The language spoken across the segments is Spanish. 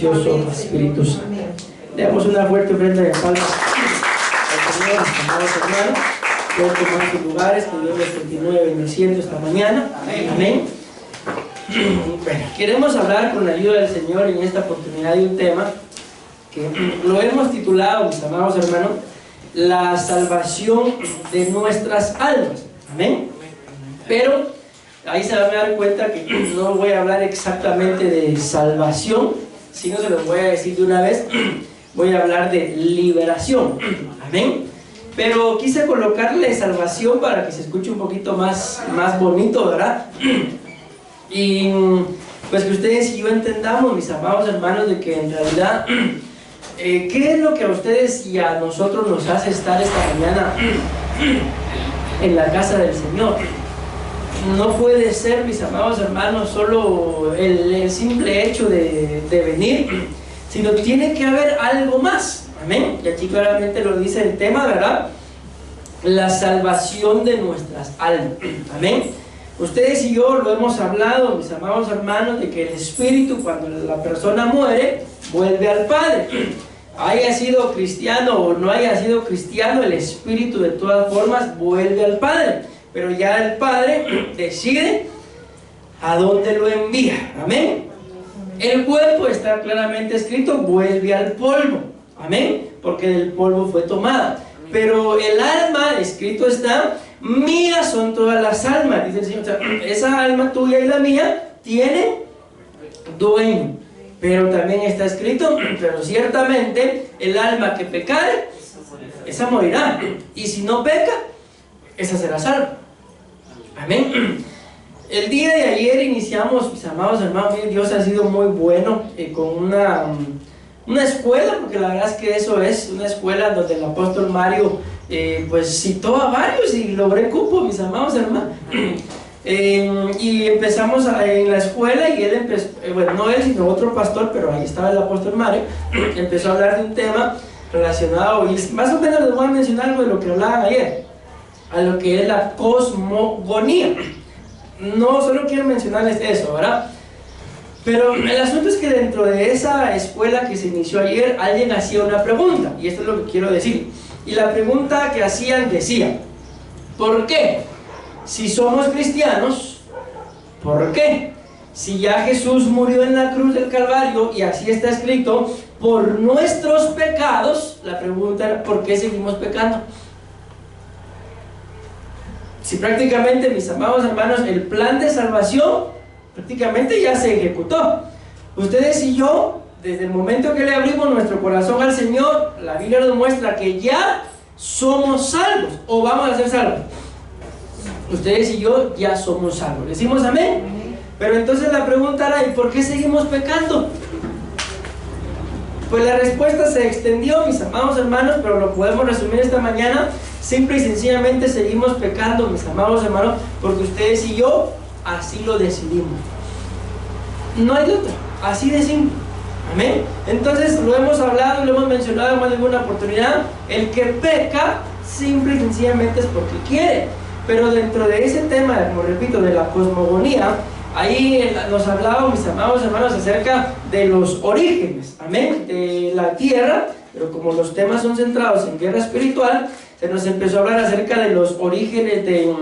precioso Espíritu Santo. Demos una fuerte ofrenda de palmas al Señor, mis amados hermanos. Pueden tomar sus lugares, que Dios les continúe bendiciendo esta mañana. Amén. Bueno, queremos hablar con la ayuda del Señor en esta oportunidad de un tema que lo hemos titulado, mis amados hermanos, la salvación de nuestras almas. Amén. Pero ahí se van a dar cuenta que no voy a hablar exactamente de salvación, sino se los voy a decir de una vez. Voy a hablar de liberación. Amén. Pero quise colocarle salvación para que se escuche un poquito más bonito, ¿verdad? Y pues que ustedes y yo entendamos, mis amados hermanos, de que en realidad ¿qué es lo que a ustedes y a nosotros nos hace estar esta mañana en la casa del Señor? No puede ser, mis amados hermanos, solo el simple hecho de venir, sino tiene que haber algo más. Amén. Y aquí claramente lo dice el tema, ¿verdad? La salvación de nuestras almas. Amén. Ustedes y yo lo hemos hablado, mis amados hermanos, de que el espíritu, cuando la persona muere, vuelve al Padre. Haya sido cristiano o no haya sido cristiano, el espíritu de todas formas vuelve al Padre. Pero ya el Padre decide a dónde lo envía. Amén. El cuerpo está claramente escrito, vuelve al polvo. Amén. Porque del polvo fue tomada. Pero el alma, escrito está, mías son todas las almas. Dice el Señor, o sea, esa alma tuya y la mía tienen dueño. Pero también está escrito, pero ciertamente el alma que pecare, esa morirá. Y si no peca, esa será salva. Amén. El día de ayer iniciamos, mis amados hermanos, Dios ha sido muy bueno con una escuela, porque la verdad es que eso es una escuela donde el apóstol Mario pues citó a varios y logré cupo, mis amados hermanos. Y empezamos en la escuela y él empezó, bueno, no él sino otro pastor, pero ahí estaba el apóstol Mario, empezó a hablar de un tema relacionado, y más o menos les voy a mencionar algo de lo que hablaban ayer, a lo que es la cosmogonía. No solo quiero mencionarles eso, ¿verdad? Pero el asunto es que dentro de esa escuela que se inició ayer, alguien hacía una pregunta, y esto es lo que quiero decir. Y la pregunta que hacían decía, ¿por qué? Si somos cristianos, ¿por qué? Si ya Jesús murió en la cruz del Calvario, y así está escrito, por nuestros pecados, la pregunta era, ¿por qué seguimos pecando? Si prácticamente, mis amados hermanos, el plan de salvación prácticamente ya se ejecutó. Ustedes y yo, desde el momento que le abrimos nuestro corazón al Señor, la Biblia nos muestra que ya somos salvos, o vamos a ser salvos. Ustedes y yo ya somos salvos. ¿Decimos amén? Pero entonces la pregunta era, ¿y por qué seguimos pecando? Pues la respuesta se extendió, mis amados hermanos, pero lo podemos resumir esta mañana. Simple y sencillamente seguimos pecando, mis amados hermanos, porque ustedes y yo así lo decidimos. No hay otra, así de simple. Amén. Entonces lo hemos hablado, lo hemos mencionado en más de alguna oportunidad. El que peca, simple y sencillamente es porque quiere. Pero dentro de ese tema, como repito, de la cosmogonía, ahí nos hablaba, mis amados hermanos, acerca de los orígenes, amén, de la tierra. Pero como los temas son centrados en guerra espiritual, se nos empezó a hablar acerca de los orígenes de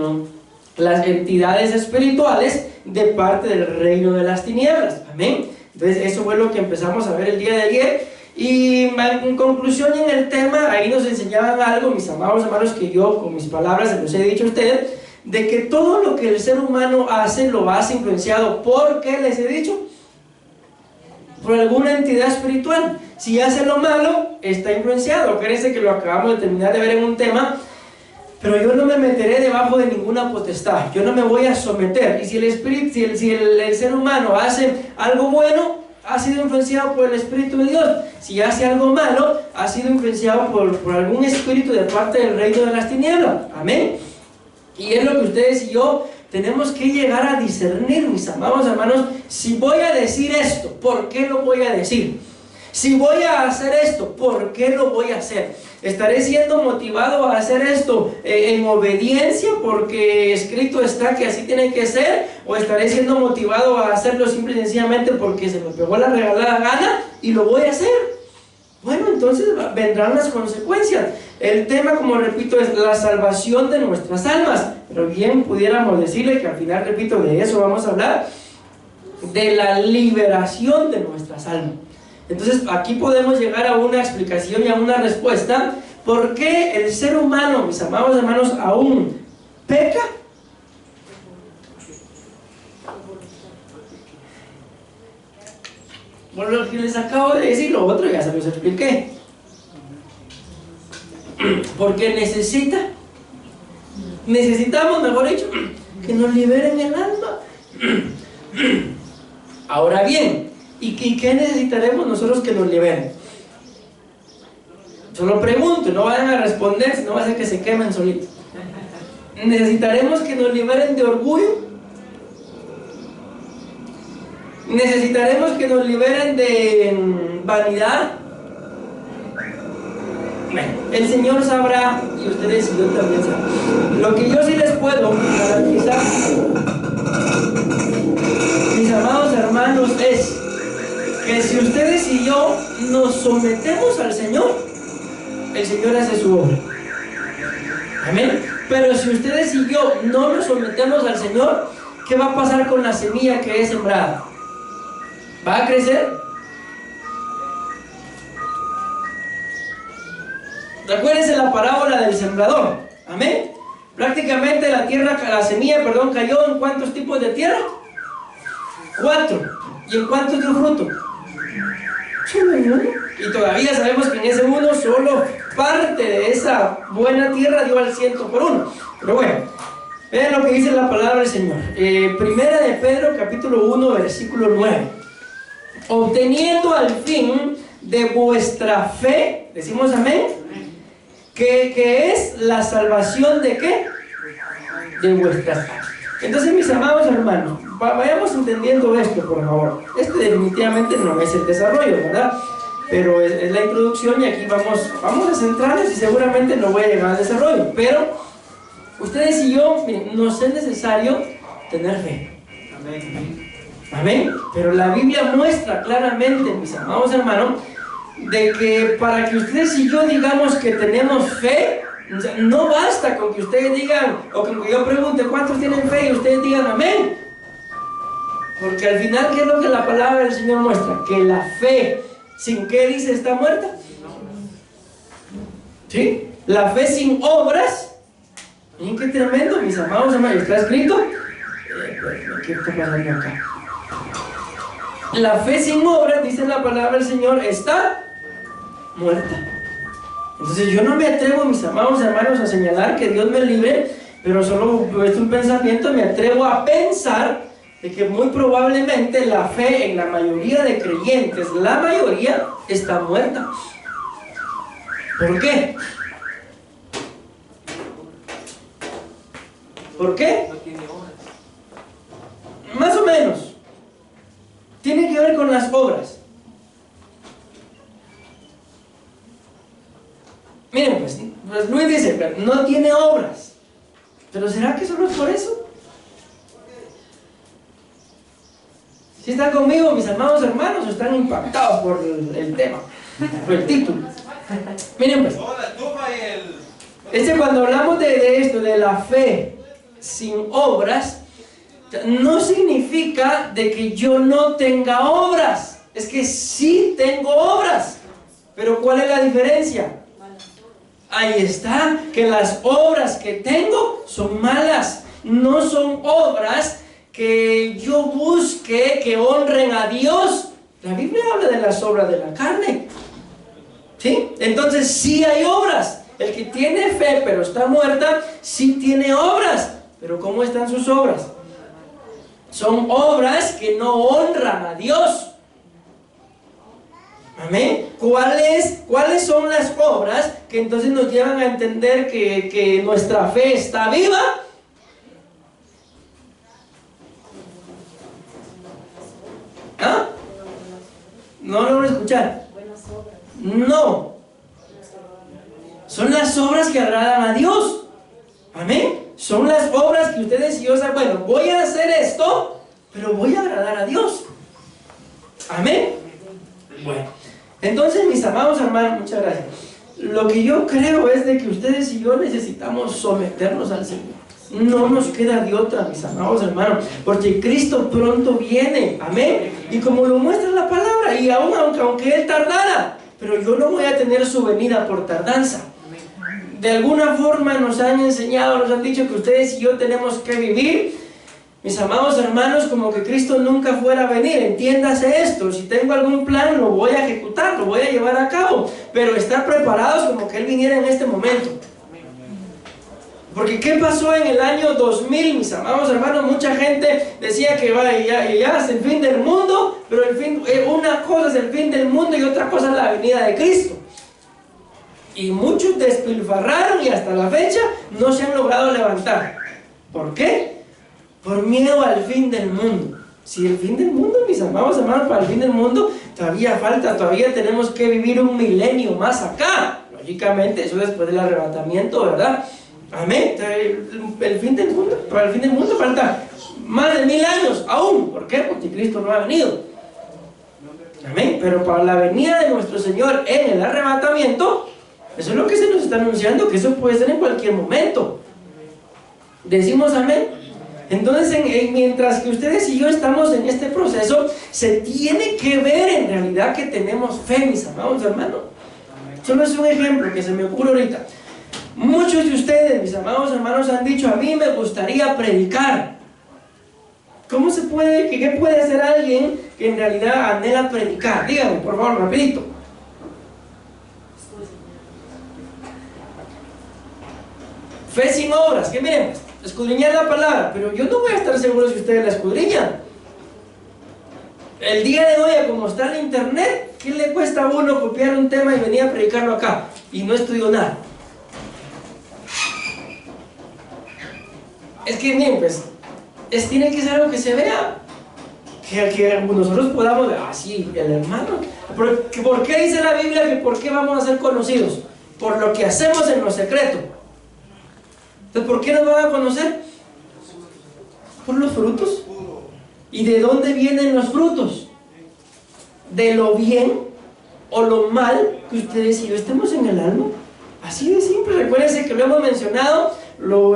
las entidades espirituales de parte del reino de las tinieblas. Amén. Entonces eso fue lo que empezamos a ver el día de ayer. Y en conclusión en el tema, ahí nos enseñaban algo, mis amados hermanos, que yo con mis palabras se los he dicho a ustedes, de que todo lo que el ser humano hace, lo hace influenciado. ¿Por qué les he dicho? Por alguna entidad espiritual. Si hace lo malo, está influenciado. Acuérdense que lo acabamos de terminar de ver en un tema. Pero yo no me meteré debajo de ninguna potestad. Yo no me voy a someter. Y si el espíritu, si el ser humano hace algo bueno, ha sido influenciado por el Espíritu de Dios. Si hace algo malo, ha sido influenciado por algún espíritu de parte del reino de las tinieblas. Amén. Y es lo que ustedes y yo tenemos que llegar a discernir, mis amados hermanos. Si voy a decir esto, ¿por qué lo voy a decir? Si voy a hacer esto, ¿por qué lo voy a hacer? ¿Estaré siendo motivado a hacer esto en obediencia porque escrito está que así tiene que ser? ¿O estaré siendo motivado a hacerlo simple y sencillamente porque se me pegó la regalada gana y lo voy a hacer? Bueno, entonces vendrán las consecuencias. El tema, como repito, es la salvación de nuestras almas. Pero bien pudiéramos decirle que al final, repito, de eso vamos a hablar, de la liberación de nuestras almas. Entonces aquí podemos llegar a una explicación y a una respuesta. ¿Por qué el ser humano, mis amados hermanos, aún peca? Por lo que les acabo de decir, lo otro ya se los expliqué. Porque necesitamos, mejor dicho, que nos liberen el alma. Ahora bien, ¿y qué necesitaremos nosotros que nos liberen? Solo pregunto, no vayan a responder, si no va a ser que se quemen solitos. ¿Necesitaremos que nos liberen de orgullo? ¿Necesitaremos que nos liberen de vanidad? Bueno, el Señor sabrá, y ustedes y yo también sabrán. Lo que yo sí les puedo garantizar, mis amados hermanos, es que si ustedes y yo nos sometemos al Señor, el Señor hace su obra. Amén. Pero si ustedes y yo no nos sometemos al Señor, ¿qué va a pasar con la semilla que es sembrada? ¿Va a crecer? Recuérdense la parábola del sembrador. Amén. Prácticamente la semilla, cayó en ¿cuántos tipos de tierra? 4. ¿Y en cuántos dio fruto? Solo en uno. Y todavía sabemos que en ese uno solo parte de esa buena tierra dio al 100 por 1. Pero bueno, vean lo que dice la palabra del Señor. Primera de Pedro, capítulo 1, versículo 9. Obteniendo al fin de vuestra fe, decimos amén, que es la salvación de ¿qué? De vuestras almas. Entonces, mis amados hermanos, vayamos entendiendo esto, por favor. Este definitivamente no es el desarrollo, ¿verdad? Pero es la introducción y aquí vamos a centrarnos y seguramente no voy a llegar al desarrollo. Pero ustedes y yo, miren, nos es necesario tener fe. Amén. Amén. Pero la Biblia muestra claramente, mis amados hermanos, de que para que ustedes y yo digamos que tenemos fe, no basta con que ustedes digan, o con que yo pregunte cuántos tienen fe y ustedes digan amén. Porque al final, ¿qué es lo que la palabra del Señor muestra? Que la fe, ¿sin qué dice? ¿Está muerta? ¿Sí? La fe sin obras. Miren qué tremendo, mis amados hermanos. ¿Está escrito? ¿Qué está pasando acá? La fe sin obras, dice la palabra del Señor, está muerta. Entonces yo no me atrevo, mis amados hermanos, a señalar que Dios me libre, pero solo es un pensamiento, me atrevo a pensar de que muy probablemente la fe en la mayoría de creyentes, la mayoría, está muerta. ¿Por qué? ¿Por qué? Más o menos. Tiene que ver con las obras. Miren, pues Luis dice, no tiene obras. ¿Pero será que solo es por eso? ¿Sí están conmigo, mis amados hermanos, o están impactados por el tema, por el título? Miren, pues, cuando hablamos de esto, de la fe sin obras, no significa de que yo no tenga obras. Es que sí tengo obras. Pero ¿cuál es la diferencia? Ahí está, que las obras que tengo son malas. No son obras que yo busque que honren a Dios. La Biblia habla de las obras de la carne. ¿Sí? Entonces sí hay obras. El que tiene fe pero está muerta, sí tiene obras. Pero ¿cómo están sus obras? Son obras que no honran a Dios. Amén. ¿Cuáles son las obras que entonces nos llevan a entender que nuestra fe está viva? ¿Ah? No lo voy a escuchar. No. Son las obras que agradan a Dios. Amén. Son las obras que ustedes y yo saben, bueno, voy a hacer esto, pero voy a agradar a Dios. Amén. Bueno, entonces mis amados hermanos, muchas gracias. Lo que yo creo es de que ustedes y yo necesitamos someternos al Señor. No nos queda de otra, mis amados hermanos, porque Cristo pronto viene. Amén. Y como lo muestra la palabra, y aún aunque Él tardara, pero yo no voy a tener su venida por tardanza. De alguna forma nos han enseñado, nos han dicho que ustedes y yo tenemos que vivir, mis amados hermanos, como que Cristo nunca fuera a venir. Entiéndase esto: si tengo algún plan, lo voy a ejecutar, lo voy a llevar a cabo, pero estar preparados como que Él viniera en este momento. Porque ¿qué pasó en el año 2000, mis amados hermanos? Mucha gente decía que ya es el fin del mundo, pero una cosa es el fin del mundo y otra cosa es la venida de Cristo. Y muchos despilfarraron y hasta la fecha no se han logrado levantar. ¿Por qué? Por miedo al fin del mundo. Si el fin del mundo, mis amados hermanos, para el fin del mundo todavía falta, todavía tenemos que vivir un milenio más acá. Lógicamente, eso después del arrebatamiento, ¿verdad? Amén. El fin del mundo, para el fin del mundo falta más de 1000 años aún. ¿Por qué? Porque Cristo no ha venido. Amén. Pero para la venida de nuestro Señor en el arrebatamiento, eso es lo que se nos está anunciando, que eso puede ser en cualquier momento. Decimos amén. Entonces, mientras que ustedes y yo estamos en este proceso, se tiene que ver en realidad que tenemos fe, mis amados hermanos. Solo es un ejemplo que se me ocurre ahorita. Muchos de ustedes, mis amados hermanos, han dicho: a mí me gustaría predicar. ¿Cómo se puede, qué puede hacer alguien que en realidad anhela predicar? Díganme, por favor, rapidito. Fe sin obras, que miren, escudriñar la palabra, pero yo no voy a estar seguro si ustedes la escudriñan. El día de hoy, como está el internet, ¿qué le cuesta a uno copiar un tema y venir a predicarlo acá? Y no estudió nada. Es que miren, pues, tiene que ser algo que se vea, que nosotros podamos ver. Ah, sí, el hermano. ¿Por qué dice la Biblia que por qué vamos a ser conocidos? Por lo que hacemos en lo secreto. Entonces, ¿por qué nos van a conocer? Por los frutos. ¿Y de dónde vienen los frutos? De lo bien o lo mal que ustedes y yo estemos en el alma. Así de simple. Recuérdense que lo hemos mencionado. No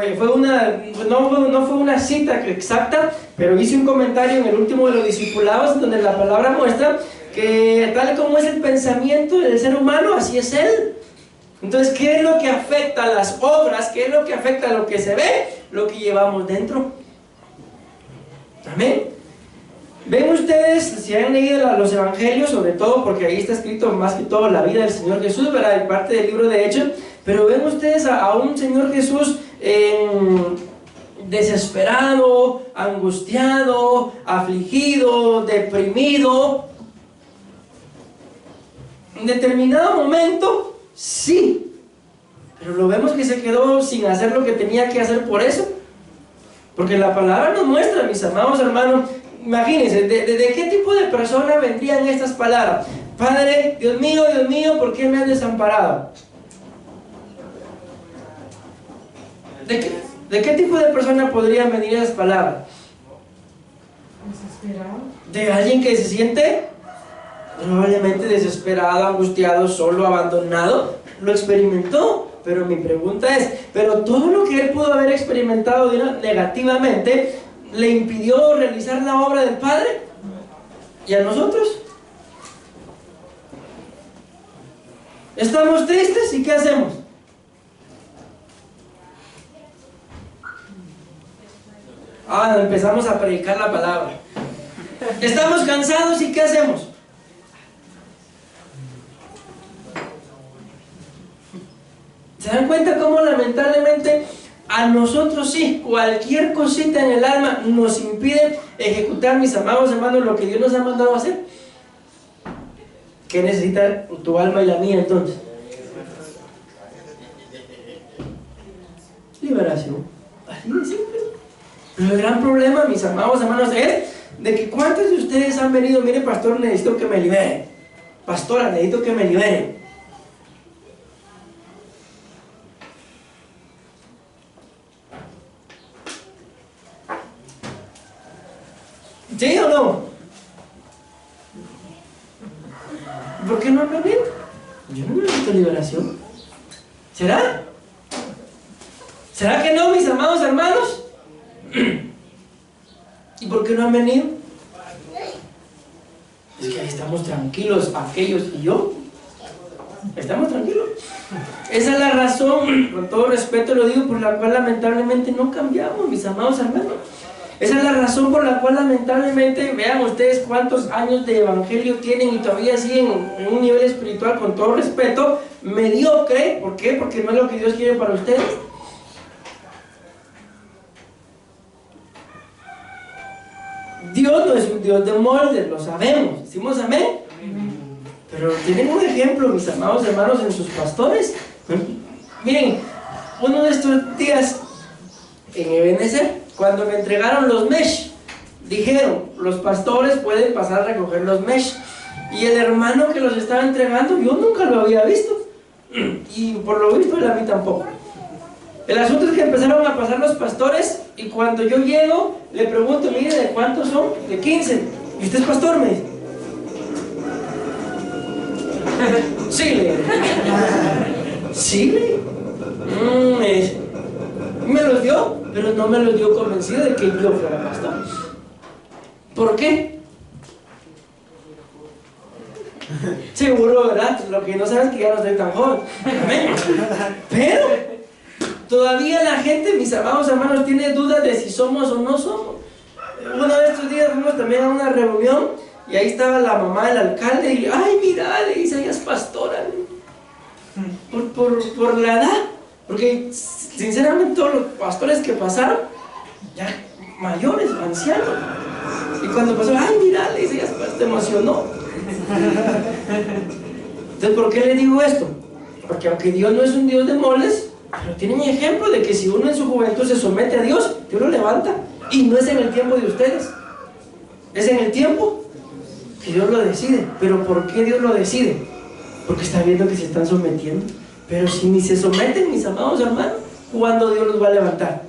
fue una cita exacta, pero hice un comentario en el último de los discipulados, donde la palabra muestra que tal como es el pensamiento del ser humano, así es él. Entonces, ¿qué es lo que afecta a las obras? ¿Qué es lo que afecta a lo que se ve? Lo que llevamos dentro. Amén. Ven ustedes, si han leído los evangelios, sobre todo porque ahí está escrito más que todo la vida del Señor Jesús, ¿verdad? Y parte del libro de Hechos. Pero ven ustedes a un Señor Jesús desesperado, angustiado, afligido, deprimido. En determinado momento, sí, pero lo vemos que se quedó sin hacer lo que tenía que hacer por eso. Porque la palabra nos muestra, mis amados hermanos, imagínense, ¿de qué tipo de persona vendrían estas palabras? Padre, Dios mío, ¿por qué me has desamparado? ¿De qué tipo de persona podrían venir esas palabras? Desesperado. ¿De alguien que se siente probablemente desesperado, angustiado, solo, abandonado? Lo experimentó, pero mi pregunta es, ¿pero todo lo que él pudo haber experimentado negativamente le impidió realizar la obra del Padre? ¿Y a nosotros? ¿Estamos tristes y qué hacemos? Empezamos a predicar la palabra. ¿Estamos cansados y qué hacemos? ¿Se dan cuenta cómo lamentablemente a nosotros sí, cualquier cosita en el alma nos impide ejecutar, mis amados hermanos, lo que Dios nos ha mandado a hacer? ¿Qué necesita tu alma y la mía entonces? Liberación. Así de simple. Pero el gran problema, mis amados hermanos, es de que ¿cuántos de ustedes han venido? Mire, pastor, necesito que me libere. pastora, necesito que me libere. ¿Sí o no? ¿Por qué no han venido? Yo no necesito liberación. ¿Será? ¿Será que no, mis amados hermanos? ¿Y por qué no han venido? Es que ahí estamos tranquilos, aquellos y yo. Estamos tranquilos. Esa es la razón, con todo respeto lo digo, por la cual lamentablemente no cambiamos, mis amados hermanos. Esa es la razón por la cual lamentablemente, vean ustedes cuántos años de evangelio tienen y todavía siguen en un nivel espiritual, con todo respeto, mediocre. ¿Por qué? Porque no es lo que Dios quiere para ustedes. Dios no es un Dios de moldes, lo sabemos. ¿Decimos amén? Pero tienen un ejemplo, mis amados hermanos, en sus pastores. Miren, uno de estos días en Ebenezer, cuando me entregaron los mesh, dijeron, los pastores pueden pasar a recoger los mesh. Y el hermano que los estaba entregando, yo nunca lo había visto. Y por lo visto, él a mí tampoco. El asunto es que empezaron a pasar los pastores, y cuando yo llego, le pregunto, mire, ¿de cuántos son? De 15. ¿Y usted es pastor? Me dice. Sí, le digo. Sí, le digo. Me los dio, pero no me los dio convencido de que yo fuera pastor. ¿Por qué? Seguro, ¿verdad? Lo que no sabes es que ya no estoy tan joven. Amén. Pero todavía la gente, mis amados hermanos, tiene dudas de si somos o no somos. Uno de estos días fuimos también a una reunión y ahí estaba la mamá del alcalde y ay, mira, le dice, ella es pastora. Por la edad. Porque sinceramente todos los pastores que pasaron, ya mayores, ancianos. Y cuando pasó, ay, mira, le dice, ella se emocionó. Entonces, ¿por qué le digo esto? Porque aunque Dios no es un Dios de moldes, pero tienen ejemplo de que si uno en su juventud se somete a Dios, Dios lo levanta. Y no es en el tiempo de ustedes, es en el tiempo que Dios lo decide. ¿Pero por qué Dios lo decide? Porque está viendo que se están sometiendo. Pero si ni se someten, mis amados hermanos, ¿cuándo Dios los va a levantar?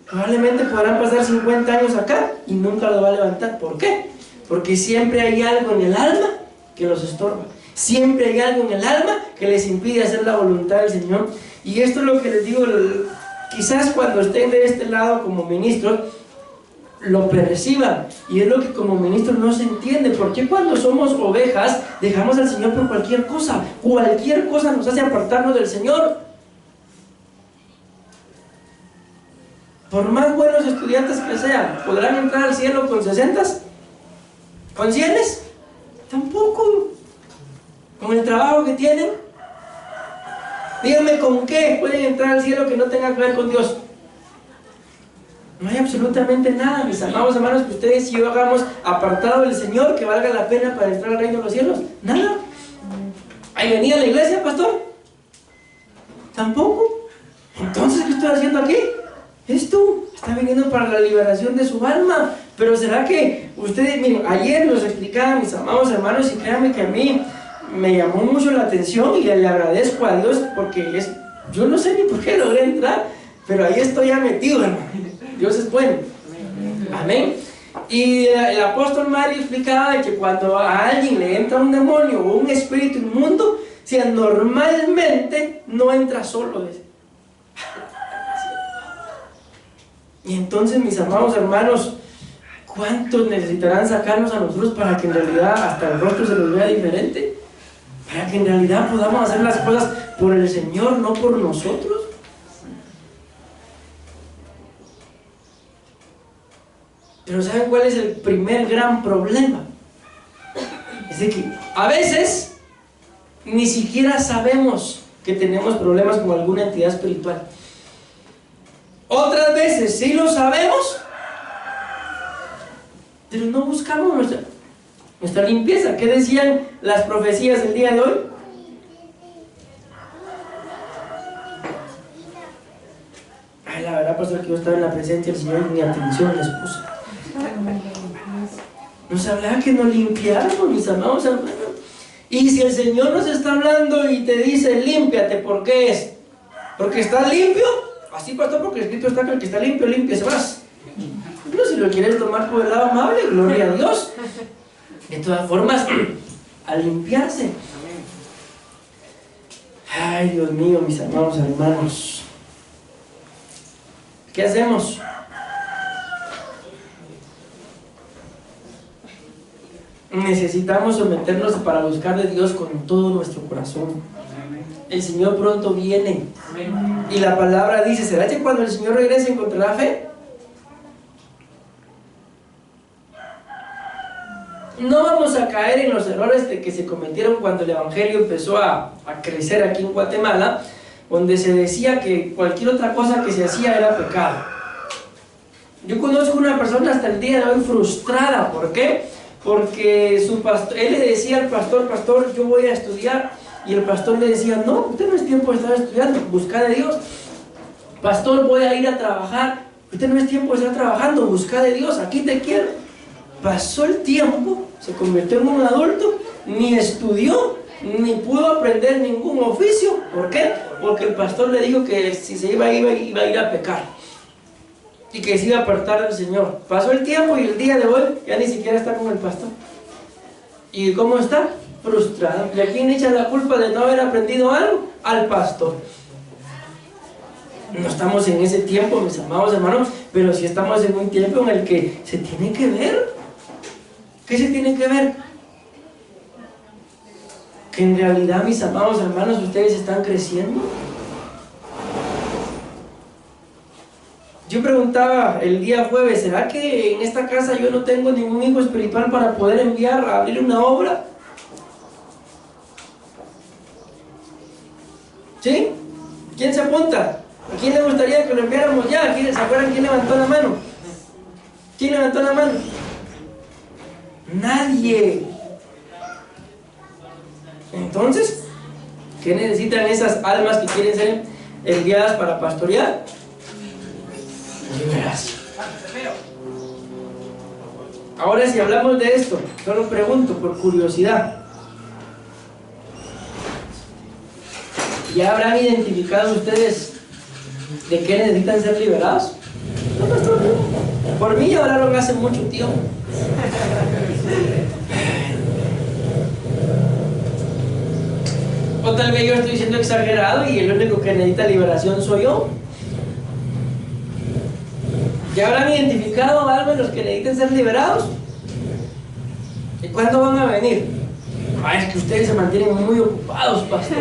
Probablemente podrán pasar 50 años acá y nunca los va a levantar. ¿Por qué? Porque siempre hay algo en el alma que los estorba. Siempre hay algo en el alma que les impide hacer la voluntad del Señor. Y esto es lo que les digo, quizás cuando estén de este lado como ministros, lo perciban. Y es lo que como ministros no se entiende. ¿Por qué cuando somos ovejas dejamos al Señor por cualquier cosa? Cualquier cosa nos hace apartarnos del Señor. Por más buenos estudiantes que sean, ¿podrán entrar al cielo con 60s? ¿Con 100s? Tampoco. ¿Con el trabajo que tienen? Díganme, ¿con qué pueden entrar al cielo que no tenga que ver con Dios? No hay absolutamente nada, mis amados hermanos, que ustedes y yo hagamos apartado del Señor que valga la pena para entrar al reino de los cielos. Nada. ¿Ahí venía a la iglesia, pastor? Tampoco. Entonces, ¿qué estoy haciendo aquí? Esto está viniendo para la liberación de su alma. Pero será que ustedes, miren, ayer nos explicaban mis amados hermanos, y créanme que a mí me llamó mucho la atención y le agradezco a Dios porque yo no sé ni por qué logré entrar, pero ahí estoy ya metido, hermano. Dios es bueno. Amén. Y el apóstol Mario explicaba de que cuando a alguien le entra un demonio o un espíritu inmundo, si normalmente no entra solo. Y entonces, mis amados hermanos, ¿cuántos necesitarán sacarnos a nosotros para que en realidad hasta el rostro se nos vea diferente? Para que en realidad podamos hacer las cosas por el Señor, no por nosotros. Pero ¿saben cuál es el primer gran problema? Es de que a veces ni siquiera sabemos que tenemos problemas con alguna entidad espiritual. Otras veces sí lo sabemos, pero no buscamos nuestra limpieza. ¿Qué decían las profecías del día de hoy? Ay, la verdad, pastor, que yo estaba en la presencia del Señor y mi atención les puse. Nos hablaba que nos limpiáramos, mis amados hermanos. Y si el Señor nos está hablando y te dice límpiate, ¿por qué es? ¿Porque está limpio? Así, pastor, porque escrito está que el que está limpio, límpiese más. No, si lo quieres tomar por el lado amable, gloria a Dios. De todas formas, a limpiarse. Ay, Dios mío, mis amados hermanos. ¿Qué hacemos? Necesitamos someternos para buscar de Dios con todo nuestro corazón. El Señor pronto viene. Y la palabra dice, ¿será que cuando el Señor regrese encontrará fe? No vamos a caer en los errores de que se cometieron cuando el Evangelio empezó a crecer aquí en Guatemala, donde se decía que cualquier otra cosa que se hacía era pecado. Yo conozco una persona hasta el día de hoy frustrada. ¿Por qué? Porque su pastor, él le decía al pastor, pastor, yo voy a estudiar, y el pastor le decía, no, usted no es tiempo de estar estudiando, busca de Dios. Pastor, voy a ir a trabajar, usted no es tiempo de estar trabajando, busca de Dios, aquí te quiero. Pasó el tiempo, se convirtió en un adulto, ni estudió, ni pudo aprender ningún oficio. ¿Por qué? Porque el pastor le dijo que si se iba a ir a pecar y que se iba a apartar del Señor. Pasó el tiempo y el día de hoy ya ni siquiera está con el pastor. ¿Y cómo está? Frustrado. ¿Y a quién echa la culpa de no haber aprendido algo? Al pastor. No estamos en ese tiempo, mis amados hermanos, pero sí estamos en un tiempo en el que se tiene que ver. ¿Qué se tiene que ver? Que en realidad, mis amados hermanos, ustedes están creciendo. Yo preguntaba el día jueves, ¿será que en esta casa yo no tengo ningún hijo espiritual para poder enviar a abrir una obra? ¿Sí? ¿Quién se apunta? ¿A quién le gustaría que lo enviáramos ya? ¿Se acuerdan quién levantó la mano? ¿Quién levantó la mano? Nadie. Entonces, ¿qué necesitan esas almas que quieren ser enviadas para pastorear? Liberación. Ahora, si hablamos de esto, solo pregunto por curiosidad, ¿ya habrán identificado ustedes de qué necesitan ser liberados? No, pastor, no. Por mí ya hablaron hace mucho tiempo. O tal vez yo estoy siendo exagerado y el único que necesita liberación soy yo. ¿Ya habrán identificado algo en los que necesitan ser liberados? ¿Y cuándo van a venir? Es que ustedes se mantienen muy ocupados, pastor.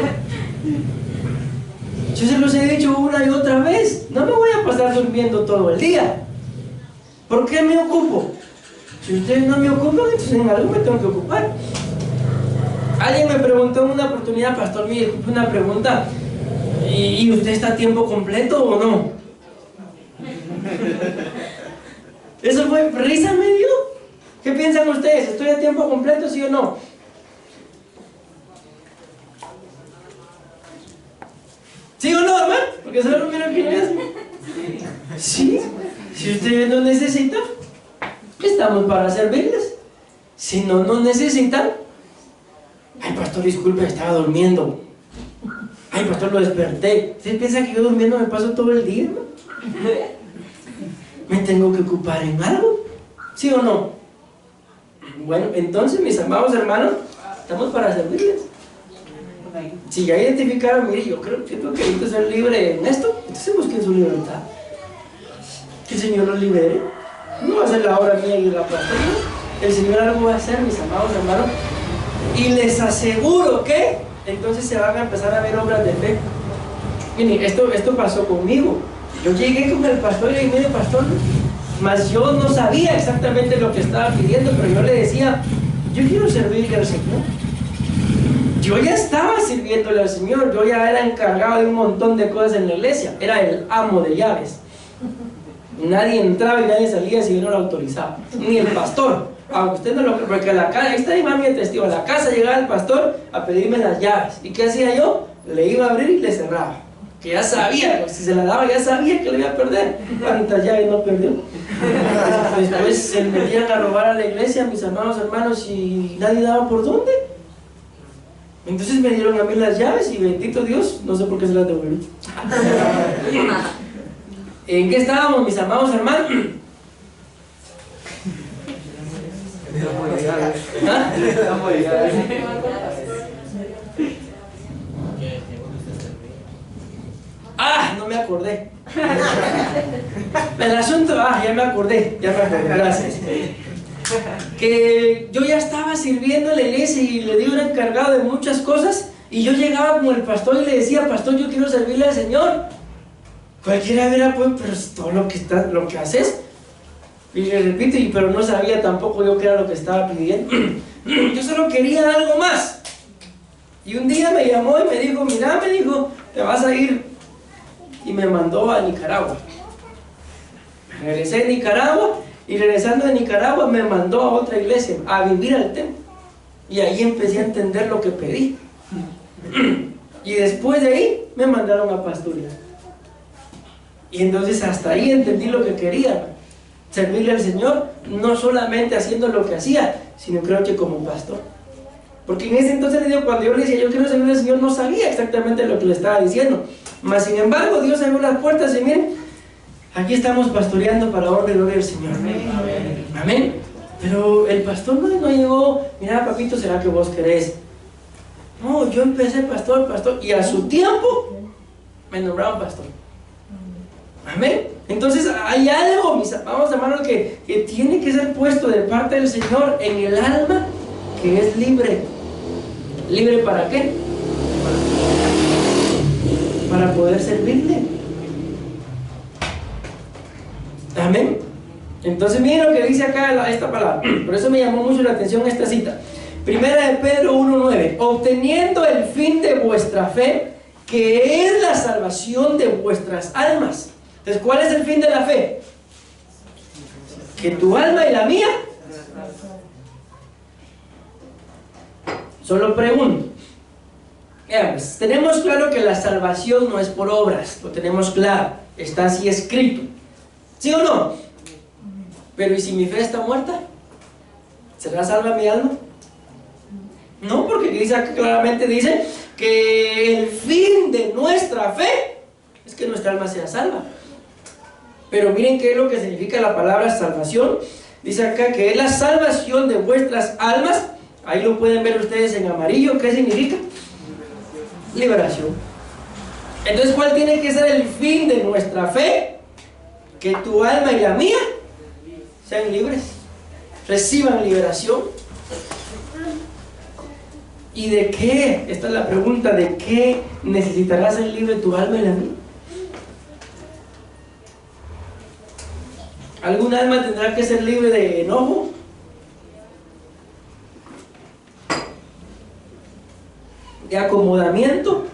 Yo se los he dicho una y otra vez. No me voy a pasar durmiendo todo el día. ¿Por qué me ocupo? Si ustedes no me ocupan, entonces en algo me tengo que ocupar. Alguien me preguntó en una oportunidad, pastor, mire, una pregunta, ¿y usted está a tiempo completo o no? Eso fue risa, me dio. ¿Qué piensan ustedes? ¿Estoy a tiempo completo, sí o no? ¿Sí o no, hermano? Porque solo no miran quién es. Sí. Si ustedes no necesitan, estamos para servirles. Si no nos necesitan, ay, pastor, disculpe, estaba durmiendo. Ay, pastor, lo desperté. ¿Ustedes piensan que yo durmiendo me paso todo el día, no? ¿Me tengo que ocupar en algo? ¿Sí o no? Bueno, entonces, mis amados hermanos, estamos para servirles. Si ya identificaron, mire, yo creo que necesito ser libre en esto, entonces busquen su libertad. Que el Señor los libere. No va a ser la obra mía y la pastora. El Señor algo va a hacer, mis amados hermanos. Y les aseguro que entonces se van a empezar a ver obras de fe. Miren, esto pasó conmigo. Yo llegué con el pastor y le dije, mire, pastor, mas yo no sabía exactamente lo que estaba pidiendo, pero yo le decía, yo quiero servirle al Señor. Yo ya estaba sirviéndole al Señor, yo ya era encargado de un montón de cosas en la iglesia, era el amo de llaves. Nadie entraba y nadie salía si yo no lo autorizaba, ni el pastor, aunque usted no lo cree, porque a la casa, ahí está mi mami el testigo, a la casa llegaba el pastor a pedirme las llaves. ¿Y qué hacía yo? Le iba a abrir y le cerraba, que ya sabía, si se la daba ya sabía que le iba a perder. ¿Cuántas llaves no perdió? Después se metían a robar a la iglesia, mis amados hermanos, y nadie daba por dónde. Entonces me dieron a mí las llaves y bendito Dios, no sé por qué se las devolví. ¿En qué estábamos, mis amados hermanos? ¿Ah? No me acordé. El asunto, ya me acordé, gracias. Que yo ya estaba sirviendo en la iglesia y le di un encargado de muchas cosas, y yo llegaba como el pastor y le decía: pastor, yo quiero servirle al Señor. Cualquiera verá, pues, pero es todo lo que haces. Y le repito, pero no sabía tampoco yo qué era lo que estaba pidiendo. Yo solo quería algo más. Y un día me llamó y me dijo: mira, me dijo, te vas a ir. Y me mandó a Nicaragua. Regresé a Nicaragua, y regresando de Nicaragua me mandó a otra iglesia, a vivir al templo. Y ahí empecé a entender lo que pedí. Y después de ahí me mandaron a pastorear. Y entonces hasta ahí entendí lo que quería: servirle al Señor, no solamente haciendo lo que hacía, sino creo que como pastor. Porque en ese entonces, cuando yo le decía yo quiero servirle al Señor, no sabía exactamente lo que le estaba diciendo. Mas sin embargo, Dios abrió las puertas y miren, aquí estamos pastoreando para honra y gloria del Señor. Amén. Amén. Pero el pastor no llegó: mira, papito, ¿será que vos querés? No, yo empecé pastor, y a su tiempo me nombraron pastor. Amén. Entonces hay algo, mis amados hermanos, que tiene que ser puesto de parte del Señor en el alma, que es libre. ¿Libre para qué? Para poder servirle. Amén. Entonces miren lo que dice acá esta palabra. Por eso me llamó mucho la atención esta cita. Primera de Pedro 1:9. Obteniendo el fin de vuestra fe, que es la salvación de vuestras almas. Entonces, ¿cuál es el fin de la fe? Que tu alma y la mía. Solo pregunto. Pues, tenemos claro que la salvación no es por obras, lo tenemos claro, está así escrito, ¿sí o no? Pero ¿y si mi fe está muerta? ¿Será salva mi alma? No, porque claramente dice que el fin de nuestra fe es que nuestra alma sea salva. Pero miren qué es lo que significa la palabra salvación. Dice acá que es la salvación de vuestras almas. Ahí lo pueden ver ustedes en amarillo. ¿Qué significa? Liberación. Entonces, ¿cuál tiene que ser el fin de nuestra fe? Que tu alma y la mía sean libres, reciban liberación. ¿Y de qué? Esta es la pregunta: ¿de qué necesitarás ser libre tu alma y la mía? ¿Algún alma tendrá que ser libre de enojo? ¿De acomodamiento?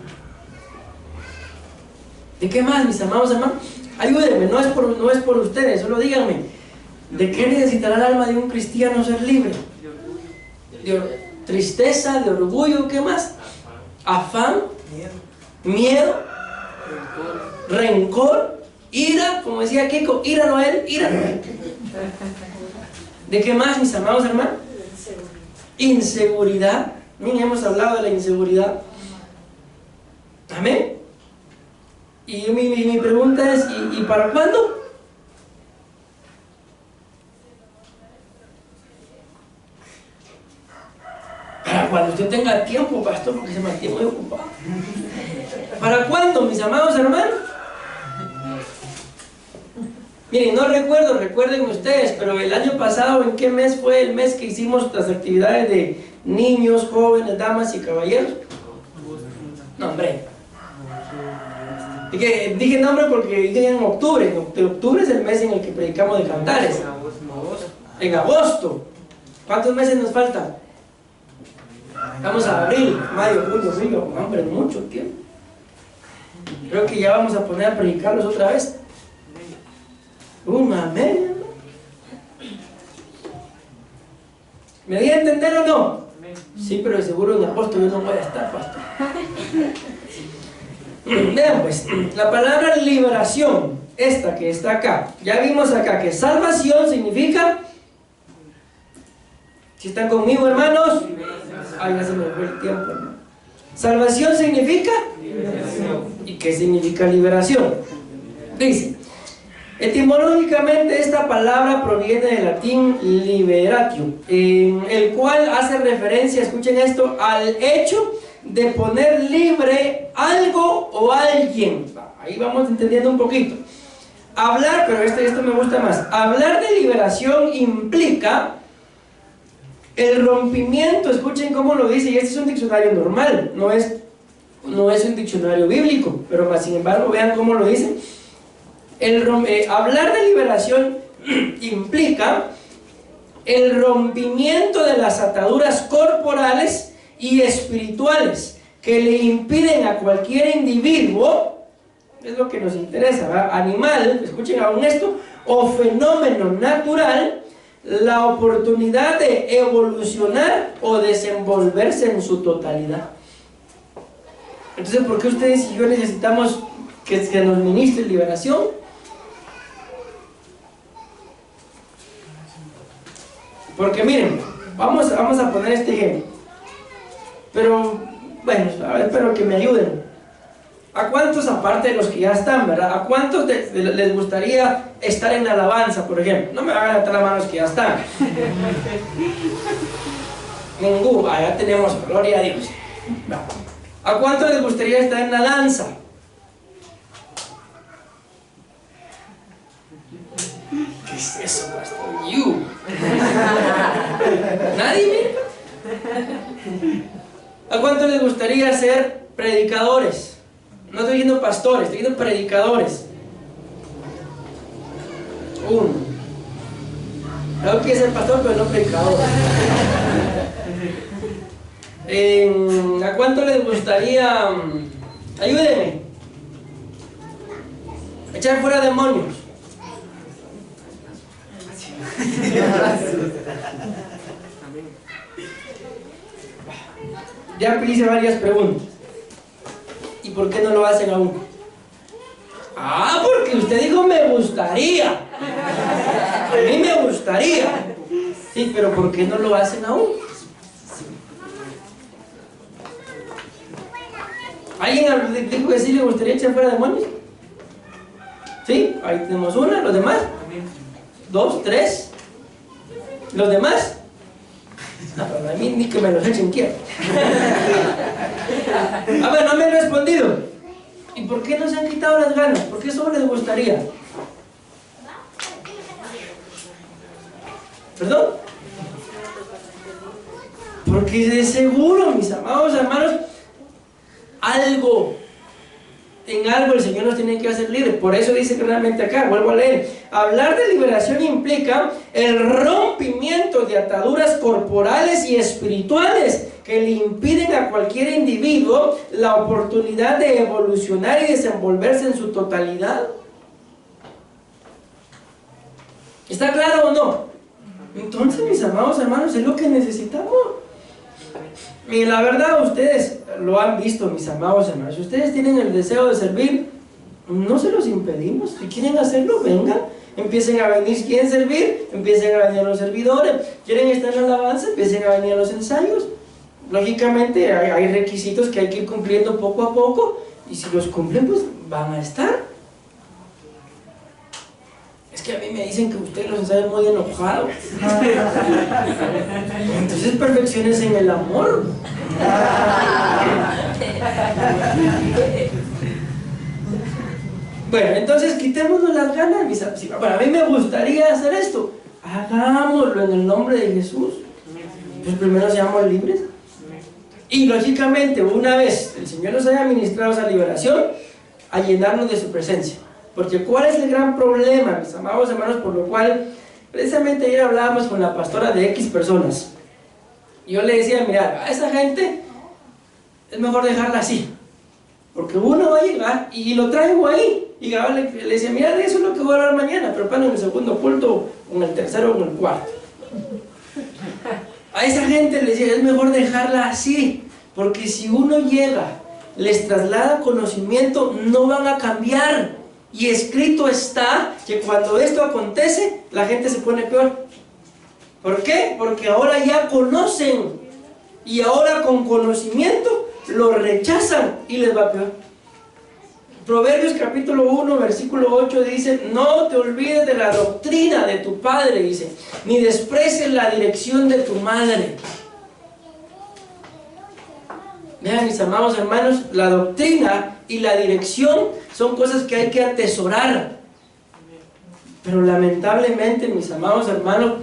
¿De qué más, mis amados hermanos? Ayúdenme, no es por ustedes, solo díganme: ¿de qué necesitará el alma de un cristiano ser libre? De tristeza, de orgullo, ¿qué más? Afán, miedo, rencor, ira, como decía Kiko, ira no él, ira no él. ¿De qué más, mis amados hermanos? Inseguridad. Miren, hemos hablado de la inseguridad. Amén. Y mi pregunta es: ¿y para cuándo? Para cuando usted tenga tiempo, pastor, porque se mantiene muy ocupado. ¿Para cuándo, mis amados hermanos? Miren, no recuerdo, recuerden ustedes, pero el año pasado, ¿en qué mes fue el mes que hicimos las actividades de niños, jóvenes, damas y caballeros? No, hombre. Dije nombre porque dije en octubre. Octubre es el mes en el que predicamos de cantares. En agosto. ¿Cuántos meses nos faltan? Vamos a abril, mayo, junio, julio. No, hombre, mucho tiempo. Creo que ya vamos a poner a predicarlos otra vez. Amén. ¿Me di a entender o no? Sí, pero de seguro en agosto yo no voy a estar, pastor. Vean pues, la palabra liberación, esta que está acá, ya vimos acá que salvación significa, si están conmigo, hermanos, ay, ya se me fue el tiempo, hermano. Salvación significa liberación. ¿Y qué significa liberación? Dice, etimológicamente esta palabra proviene del latín liberatio, el cual hace referencia, escuchen esto, al hecho de poner libre algo o alguien. Ahí vamos entendiendo un poquito. Hablar, pero esto me gusta más. Hablar de liberación implica el rompimiento, escuchen cómo lo dice, y este es un diccionario normal, no es un diccionario bíblico, pero más sin embargo vean cómo lo dice. Hablar de liberación implica el rompimiento de las ataduras corporales y espirituales que le impiden a cualquier individuo, es lo que nos interesa, ¿verdad? Animal, escuchen aún esto, o fenómeno natural, la oportunidad de evolucionar o desenvolverse en su totalidad. Entonces, ¿por qué ustedes y yo necesitamos que nos ministre liberación? Porque miren, vamos a poner este ejemplo, pero bueno, espero que me ayuden. ¿A cuántos, aparte de los que ya están, verdad? ¿A cuántos les gustaría estar en la alabanza, por ejemplo? No me van a levantar las manos que ya están. Ninguno, ya tenemos, gloria a Dios. ¿A cuántos les gustaría estar en la danza? ¿Qué es eso, pastor? ¿Nadie? ¿A cuántos les gustaría ser predicadores? No estoy diciendo pastores, estoy diciendo predicadores. Uno. Creo que es el pastor, pero no predicador. ¿A cuánto les gustaría? Ayúdenme. Echar fuera demonios. Ya hice varias preguntas. ¿Y por qué no lo hacen aún? Ah, porque usted dijo me gustaría. A mí me gustaría. Sí, pero ¿por qué no lo hacen aún? ¿Alguien dijo que sí le gustaría echar fuera demonios? ¿Sí? Ahí tenemos una. ¿Los demás? 2, 3. ¿Los demás? No, a mí ni que me los echen quiero. A ver, no me han respondido. ¿Y por qué no se han quitado las ganas? ¿Por qué solo les gustaría? ¿Perdón? Porque de seguro, mis amados hermanos, en algo el Señor nos tiene que hacer libres. Por eso dice claramente acá, vuelvo a leer, hablar de liberación implica el rompimiento de ataduras corporales y espirituales que le impiden a cualquier individuo la oportunidad de evolucionar y desenvolverse en su totalidad. ¿Está claro o no? Entonces, mis amados hermanos, es lo que necesitamos. Y la verdad, ustedes lo han visto, mis amados hermanos. Si ustedes tienen el deseo de servir, no se los impedimos. Si quieren hacerlo, vengan. Empiecen a venir. Si quieren servir, empiecen a venir a los servidores. Quieren estar en la alabanza, empiecen a venir a los ensayos. Lógicamente hay requisitos que hay que ir cumpliendo poco a poco. Y si los cumplen, pues van a estar. Es que a mí me dicen que ustedes los ensayan muy enojados. Entonces perfecciones en el amor. Bueno, entonces quitémonos las ganas. Bueno, a mí me gustaría hacer esto. Hagámoslo en el nombre de Jesús. Pues primero seamos libres. Y lógicamente, una vez el Señor nos haya ministrado esa liberación, a llenarnos de su presencia. Porque ¿cuál es el gran problema, mis amados hermanos? Por lo cual, precisamente ayer hablábamos con la pastora de X personas. Y yo le decía, mira, a esa gente es mejor dejarla así. Porque uno va a llegar y lo traigo ahí. Y le decía, mira, de eso es lo que voy a hablar mañana, pero para en el segundo culto, o en el tercero o en el cuarto. A esa gente le decía, es mejor dejarla así. Porque si uno llega, les traslada conocimiento, no van a cambiar. Y escrito está que cuando esto acontece, la gente se pone peor. ¿Por qué? Porque ahora ya conocen. Y ahora con conocimiento lo rechazan y les va peor. Proverbios capítulo 1, versículo 8 dice: no te olvides de la doctrina de tu padre, dice, ni desprecies la dirección de tu madre. Vean, mis amados hermanos, la doctrina y la dirección son cosas que hay que atesorar. Pero lamentablemente, mis amados hermanos,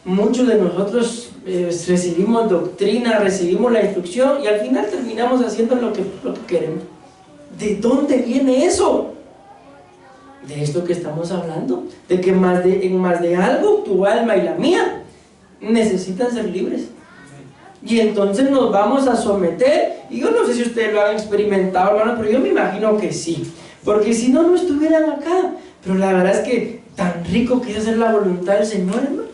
muchos de nosotros recibimos doctrina, recibimos la instrucción y al final terminamos haciendo lo que queremos. ¿De dónde viene eso? De esto que estamos hablando, de que en más de algo tu alma y la mía necesitan ser libres. Y entonces nos vamos a someter, y yo no sé si ustedes lo han experimentado, hermano, pero yo me imagino que sí, porque si no, no estuvieran acá. Pero la verdad es que tan rico que es hacer la voluntad del Señor, hermano.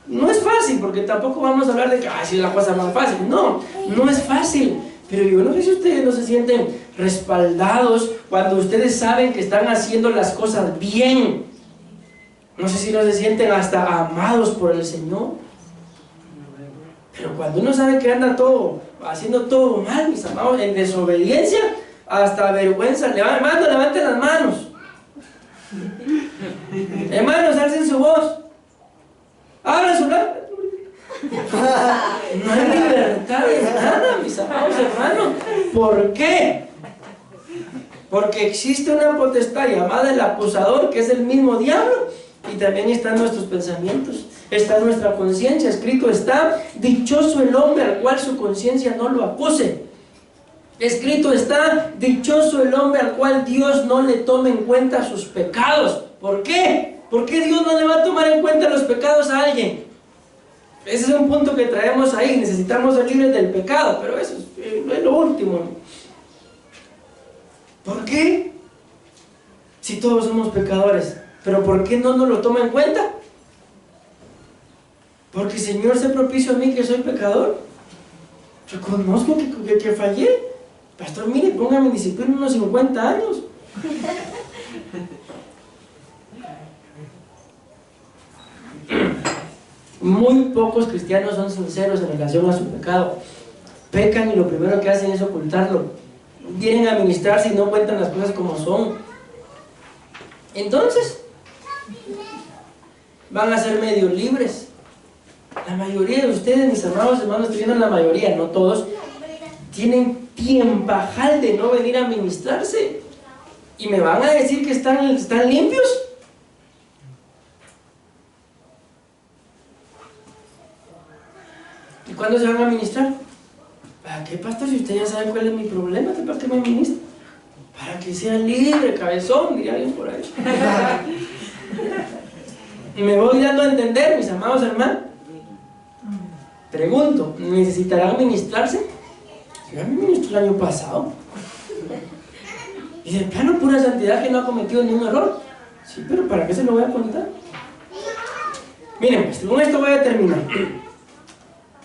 No es fácil, porque tampoco vamos a hablar de que si es la cosa más fácil. No, no es fácil. Pero yo no sé si ustedes no se sienten respaldados cuando ustedes saben que están haciendo las cosas bien. No sé si no se sienten hasta amados por el Señor. Pero cuando uno sabe que anda haciendo todo mal, mis amados, en desobediencia, hasta vergüenza. Hermano, levanten las manos. Hermanos, alcen su voz. Abran su lápiz. No hay libertad de nada, mis amados hermanos. ¿Por qué? Porque existe una potestad llamada el acusador, que es el mismo diablo, y también están nuestros pensamientos, está nuestra conciencia. Escrito está: dichoso el hombre al cual su conciencia no lo acuse. Escrito está: dichoso el hombre al cual Dios no le tome en cuenta sus pecados. ¿Por qué? ¿Por qué Dios no le va a tomar en cuenta los pecados a alguien? Ese es un punto que traemos ahí. Necesitamos ser libres del pecado, pero eso es lo último. ¿Por qué? Si todos somos pecadores, ¿pero por qué no nos lo toma en cuenta? Porque Señor, sé propicio a mí que soy pecador. Reconozco que fallé. Pastor, mire, póngame en disciplina unos 50 años. Muy pocos cristianos son sinceros en relación a su pecado. Pecan y lo primero que hacen es ocultarlo. Vienen a ministrarse y no cuentan las cosas como son. Entonces, van a ser medio libres. La mayoría de ustedes, mis amados hermanos, estoy viendo la mayoría, no todos, tienen tiempajal de no venir a ministrarse. ¿Y me van a decir que están limpios? ¿Y cuándo se van a ministrar? ¿Para qué, pastor? Si usted ya sabe cuál es mi problema, ¿para qué me ministra? Para que sea libre, cabezón, diría alguien por ahí. ¿Me voy dando a entender, mis amados hermanos? Pregunto, ¿necesitarán ministrarse? Yo me ministré el año pasado. Y de plano, pura santidad, que no ha cometido ningún error. Sí, pero ¿para qué se lo voy a contar? Miren, pues con esto voy a terminar.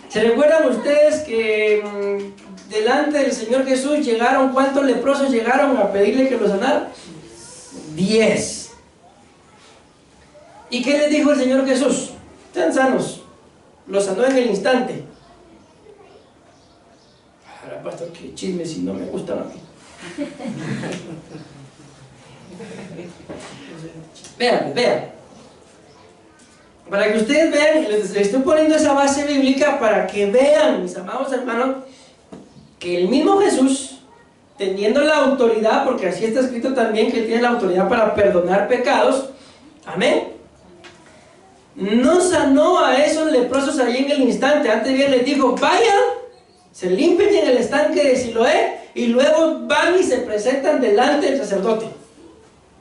¿Se recuerdan ustedes que delante del Señor Jesús llegaron, cuántos leprosos llegaron a pedirle que los sanara? 10. ¿Y qué les dijo el Señor Jesús? Están sanos. Los sanó en el instante. Ahora, pastor, qué chisme, si no me gustan a mí. Vean. Para que ustedes vean, les estoy poniendo esa base bíblica para que vean, mis amados hermanos, que el mismo Jesús, teniendo la autoridad, porque así está escrito también que él tiene la autoridad para perdonar pecados, amén, no sanó a esos leprosos allí en el instante. Antes bien les dijo: vayan, se limpien en el estanque de Siloé, y luego van y se presentan delante del sacerdote.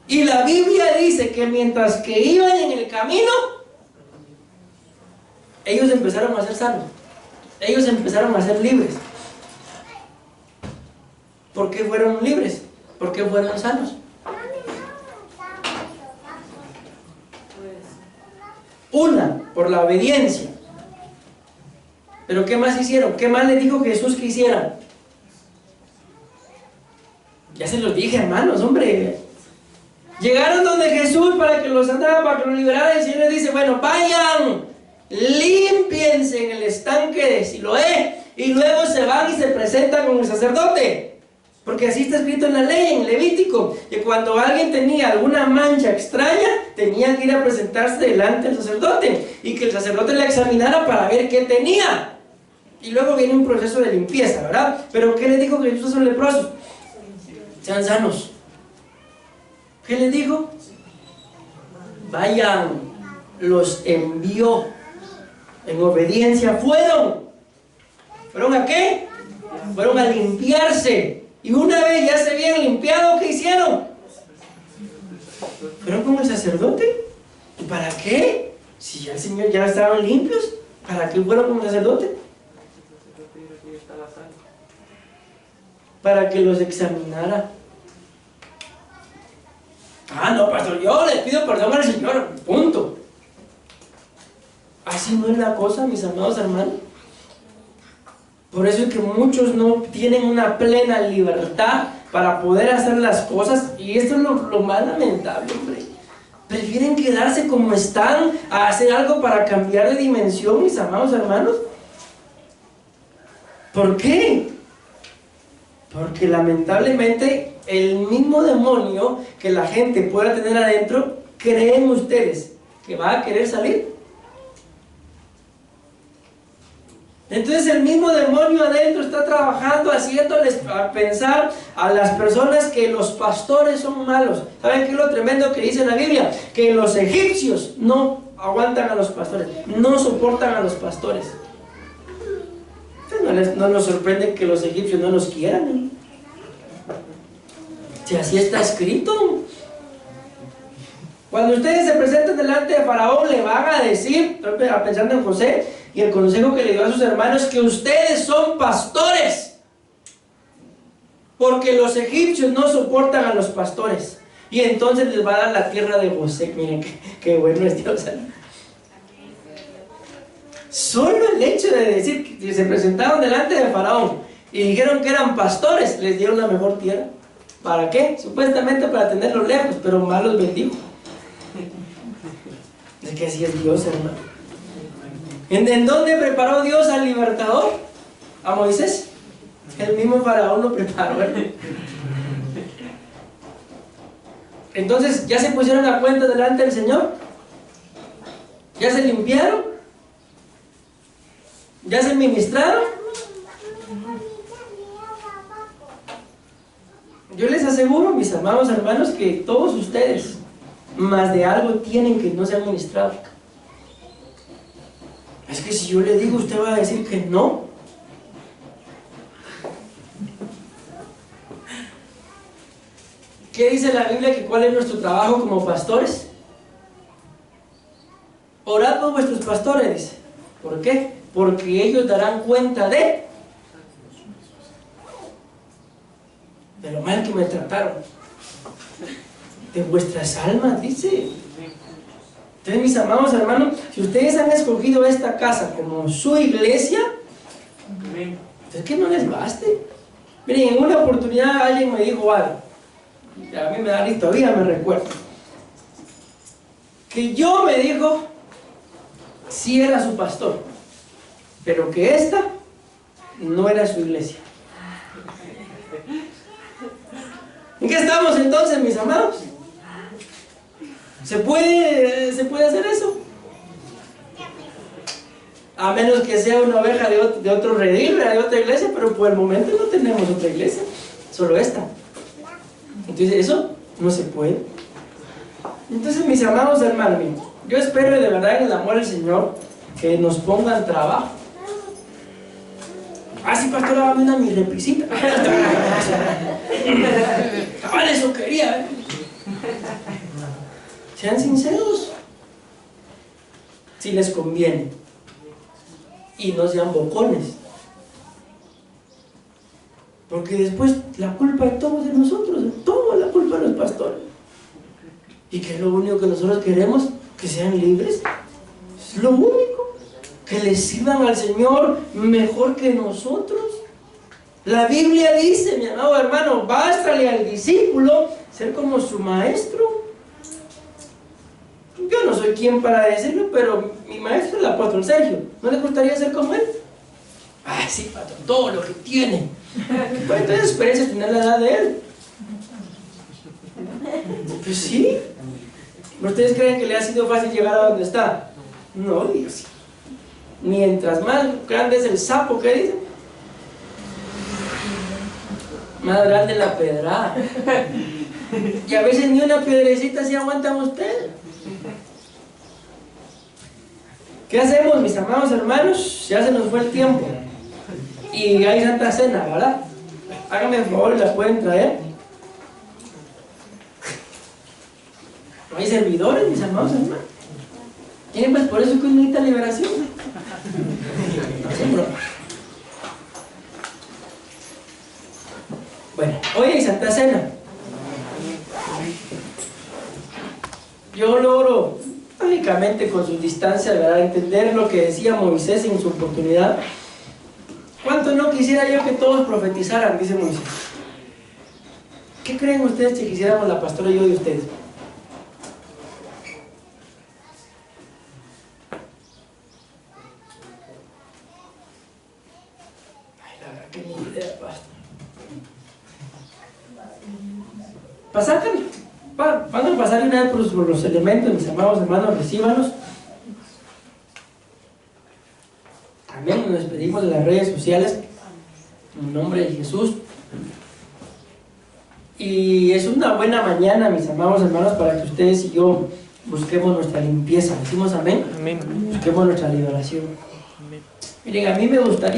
Y la Biblia dice que mientras que iban en el camino, ellos empezaron a ser sanos, ellos empezaron a ser libres. ¿Por qué fueron libres? ¿Por qué fueron sanos? Una, por la obediencia. ¿Pero qué más hicieron? ¿Qué más les dijo Jesús que hicieran? Ya se los dije, hermanos, hombre. Llegaron donde Jesús para que los sanara, para que los liberara, y el Señor les dice: bueno, vayan, límpiense en el estanque de Siloé, y luego se van y se presentan con el sacerdote, porque así está escrito en la ley, en Levítico, que cuando alguien tenía alguna mancha extraña, tenía que ir a presentarse delante del sacerdote, y que el sacerdote la examinara para ver qué tenía, y luego viene un proceso de limpieza, ¿verdad? Pero ¿qué le dijo Jesús a los leprosos? Sean sanos. ¿Qué les dijo? Vayan, los envió. En obediencia fueron. ¿Fueron a qué? Fueron a limpiarse. Y una vez ya se habían limpiado, ¿qué hicieron? Fueron con el sacerdote. ¿Y para qué? Si ya el Señor ya estaban limpios, ¿para qué fueron con el sacerdote? Para que los examinara. Ah, no, pastor, yo le pido perdón al Señor, punto. Así no es la cosa, mis amados hermanos. Por eso es que muchos no tienen una plena libertad para poder hacer las cosas, y esto es lo más lamentable, hombre. Prefieren quedarse como están a hacer algo para cambiar de dimensión, mis amados hermanos. ¿Por qué? Porque lamentablemente el mismo demonio que la gente pueda tener adentro, ¿creen ustedes que va a querer salir? Entonces el mismo demonio adentro está trabajando, haciéndoles pensar a las personas que los pastores son malos. ¿Saben qué es lo tremendo que dice la Biblia? Que los egipcios no aguantan a los pastores, no soportan a los pastores. No nos sorprende que los egipcios no los quieran, ¿eh? Si así está escrito. Cuando ustedes se presenten delante de Faraón, le van a decir, pensando en José y el consejo que le dio a sus hermanos, que ustedes son pastores, porque los egipcios no soportan a los pastores. Y entonces les va a dar la tierra de José. Miren qué bueno es Dios. Solo el hecho de decir que se presentaron delante de Faraón y dijeron que eran pastores, les dieron la mejor tierra. ¿Para qué? Supuestamente para tenerlos lejos, pero más los bendijo. Es que así es Dios, hermano. ¿En dónde preparó Dios al libertador? ¿A Moisés? El mismo Faraón lo preparó, ¿eh? Entonces, ¿ya se pusieron a cuenta delante del Señor? ¿Ya se limpiaron? ¿Ya se ministraron? Yo les aseguro, mis amados hermanos, que todos ustedes, más de algo tienen que no se han ministrado. Es que si yo le digo, usted va a decir que no. ¿Qué dice la Biblia? Que cuál es nuestro trabajo como pastores. Orad por vuestros pastores, dice. ¿Por qué? Porque ellos darán cuenta de lo mal que me trataron, de vuestras almas, dice. Entonces, mis amados hermanos, si ustedes han escogido esta casa como su iglesia, entonces que no les baste. Miren, en una oportunidad alguien me dijo algo, a mí me da risa, todavía me recuerdo, que yo me dijo sí era su pastor, pero que esta no era su iglesia. ¿En qué estamos entonces, mis amados? ¿Se puede hacer eso? A menos que sea una oveja de otro redil, de otra iglesia, pero por el momento no tenemos otra iglesia, solo esta. Entonces eso no se puede. Entonces, mis amados hermanos, yo espero de verdad en el amor del Señor que nos pongan trabajo. Ah, sí, pastor, dame una mi repisita. Cabal, eso quería, ¿eh? Sean sinceros, si les conviene, y no sean bocones, porque después la culpa de todos de nosotros, toda la culpa de los pastores, y que es lo único que nosotros queremos, que sean libres, es lo único, que les sirvan al Señor mejor que nosotros. La Biblia dice, mi amado hermano, bástale al discípulo ser como su maestro. Yo no soy quien para decirlo, pero mi maestro es el apóstol Sergio. ¿No le gustaría ser como él? Ah, sí, patrón, todo lo que tiene. Pues entonces espérense a tener la edad de él. Pues sí. ¿Ustedes creen que le ha sido fácil llegar a donde está? No, Dios. Mientras más grande es el sapo, ¿qué dicen? Más grande la pedrada. Y a veces ni una piedrecita se aguanta usted. ¿Qué hacemos, mis amados hermanos? Ya se nos fue el tiempo. Y hay Santa Cena, ¿verdad? Háganme el favor y la pueden traer. No hay servidores, mis amados hermanos. ¿Quieren? Pues por eso que uno necesita liberación. No hacen broma. Bueno, hoy hay Santa Cena. Yo logro, lógicamente con su distancia, ¿verdad?, entender lo que decía Moisés en su oportunidad. ¿Cuánto no quisiera yo que todos profetizaran?, dice Moisés. ¿Qué creen ustedes si quisiéramos la pastora y yo de ustedes? Ay, la verdad que ni idea, pastor. Van a pasar una vez por los elementos, mis amados hermanos, recíbanos. También nos despedimos de las redes sociales en nombre de Jesús. Y es una buena mañana, mis amados hermanos, para que ustedes y yo busquemos nuestra limpieza. ¿Decimos amén? Amén. Busquemos nuestra liberación. Miren, a mí me gustaría